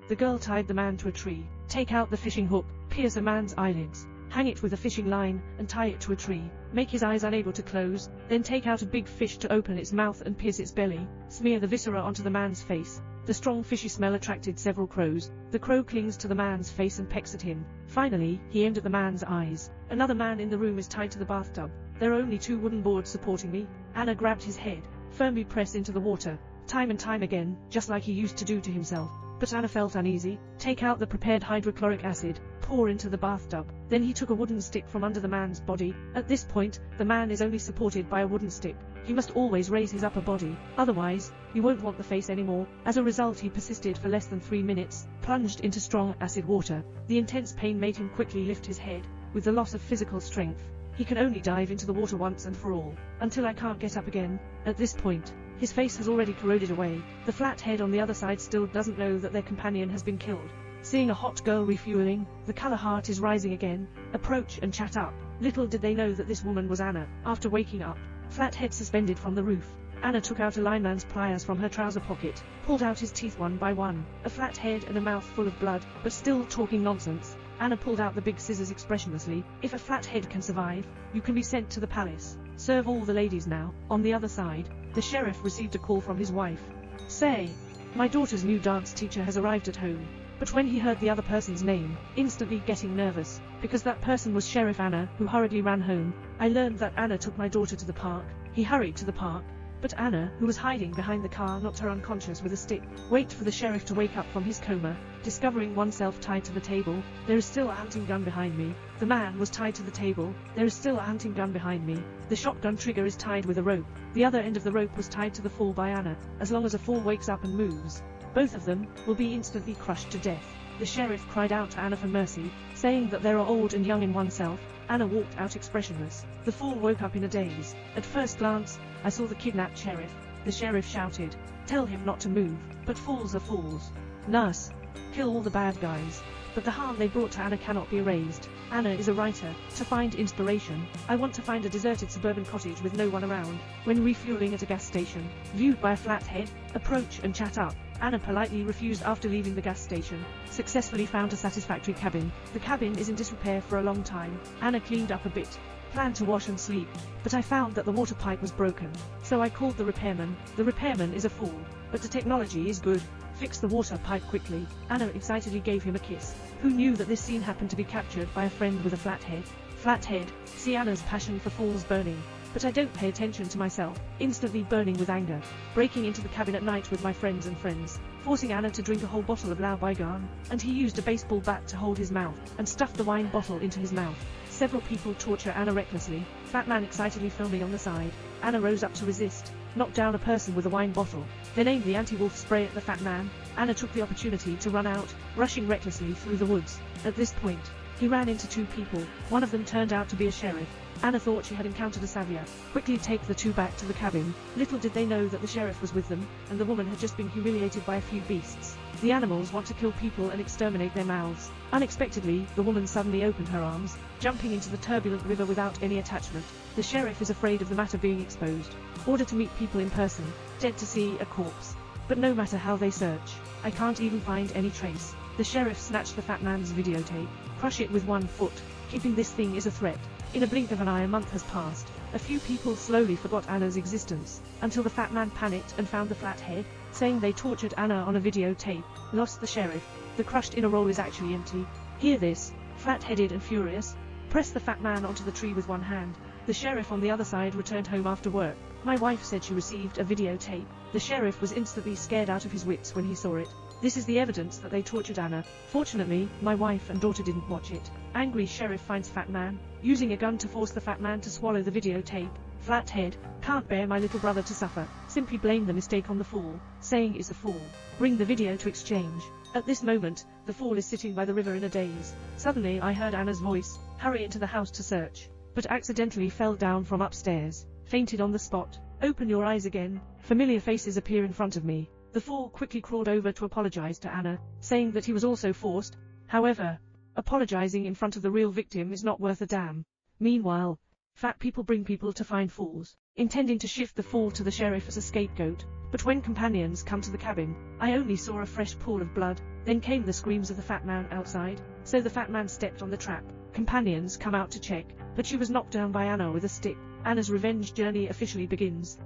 The girl tied the man to a tree. Take out the fishing hook, pierce a man's eyelids, hang it with a fishing line, and tie it to a tree. Make his eyes unable to close, then take out a big fish to open its mouth and pierce its belly. Smear the viscera onto the man's face. The strong fishy smell attracted several crows. The crow clings to the man's face and pecks at him. Finally, he aimed at the man's eyes. Another man in the room is tied to the bathtub. There are only 2 wooden boards supporting me. Anna grabbed his head, firmly pressed into the water, time and time again, just like he used to do to himself. But Anna felt uneasy. Take out the prepared hydrochloric acid, pour into the bathtub. Then he took a wooden stick from under the man's body. At this point, the man is only supported by a wooden stick. He must always raise his upper body, otherwise, he won't want the face anymore. As a result, he persisted for less than 3 minutes, plunged into strong acid water. The intense pain made him quickly lift his head. With the loss of physical strength, he can only dive into the water once and for all, until I can't get up again. At this point, his face has already corroded away. The flat head on the other side still doesn't know that their companion has been killed. Seeing a hot girl refueling, the color heart is rising again. Approach and chat up. Little did they know that this woman was Anna. After waking up, flathead suspended from the roof, Anna took out a lineman's pliers from her trouser pocket, pulled out his teeth one by one. A flat head and a mouth full of blood, but still talking nonsense. Anna pulled out the big scissors expressionlessly. If a flathead can survive, you can be sent to the palace. Serve all the ladies now. On the other side, the sheriff received a call from his wife. Say, my daughter's new dance teacher has arrived at home. But when he heard the other person's name, instantly getting nervous, because that person was Sheriff Anna, who hurriedly ran home. I learned that Anna took my daughter to the park. He hurried to the park, but Anna, who was hiding behind the car, knocked her unconscious with a stick. Wait for the sheriff to wake up from his coma. Discovering oneself tied to the table. There is still a hunting gun behind me. The man was tied to the table. There is still a hunting gun behind me. The shotgun trigger is tied with a rope. The other end of the rope was tied to the fool by Anna. As long as a fool wakes up and moves, both of them will be instantly crushed to death. The sheriff cried out to Anna for mercy, saying that there are old and young in oneself. Anna walked out expressionless. The fool woke up in a daze. At first glance, I saw the kidnapped sheriff. The sheriff shouted, "Tell him not to move." But fools are fools. Nurse, kill all the bad guys. But the harm they brought to Anna cannot be erased. Anna is a writer. To find inspiration, I want to find a deserted suburban cottage with no one around. When refueling at a gas station, viewed by a flathead, approach and chat up. Anna politely refused after leaving the gas station. Successfully found a satisfactory cabin. The cabin is in disrepair for a long time. Anna cleaned up a bit. Planned to wash and sleep, but I found that the water pipe was broken. So I called the repairman. The repairman is a fool, but the technology is good. Fix the water pipe quickly. Anna excitedly gave him a kiss. Who knew that this scene happened to be captured by a friend with a flathead? Flathead, see Anna's passion for fools burning. But I don't pay attention to myself, instantly burning with anger. Breaking into the cabin at night with my friends, forcing Anna to drink a whole bottle of Lao Baigan, and he used a baseball bat to hold his mouth, and stuffed the wine bottle into his mouth. Several people torture Anna recklessly, Fat Man excitedly filming on the side. Anna rose up to resist, knocked down a person with a wine bottle, then aimed the anti-wolf spray at the Fat Man. Anna took the opportunity to run out, rushing recklessly through the woods. At this point, he ran into 2 people. One of them turned out to be a sheriff. Anna thought she had encountered a savior. Quickly take the 2 back to the cabin. Little did they know that the sheriff was with them, and the woman had just been humiliated by a few beasts. The animals want to kill people and exterminate their mouths. Unexpectedly, the woman suddenly opened her arms, jumping into the turbulent river without any attachment. The sheriff is afraid of the matter being exposed. Order to meet people in person. Dead to see a corpse. But no matter how they search, I can't even find any trace. The sheriff snatched the Fat Man's videotape. Crush it with 1 foot. Keeping this thing is a threat. In a blink of an eye, a month has passed. A few people slowly forgot Anna's existence, until the Fat Man panicked and found the flathead, saying they tortured Anna on a videotape. Lost the sheriff. The crushed inner roll is actually empty. Hear this. Flat-headed and furious, press the Fat Man onto the tree with 1 hand. The sheriff on the other side returned home after work. My wife said she received a videotape. The sheriff was instantly scared out of his wits when he saw it. This is the evidence that they tortured Anna. Fortunately, my wife and daughter didn't watch it. Angry sheriff finds Fat Man, using a gun to force the Fat Man to swallow the videotape. Flathead, can't bear my little brother to suffer. Simply blame the mistake on the fool, saying is a fool. Bring the video to exchange. At this moment, the fool is sitting by the river in a daze. Suddenly I heard Anna's voice, hurry into the house to search, but accidentally fell down from upstairs, fainted on the spot. Open your eyes again. Familiar faces appear in front of me. The fool quickly crawled over to apologize to Anna, saying that he was also forced. However, apologizing in front of the real victim is not worth a damn. Meanwhile, fat people bring people to find fools. intending to shift the fall to the sheriff as a scapegoat. But when companions come to the cabin, I only saw a fresh pool of blood. Then came the screams of the fat man outside, so the fat man stepped on the trap. Companions come out to check, but she was knocked down by Anna with a stick. Anna's revenge journey officially begins.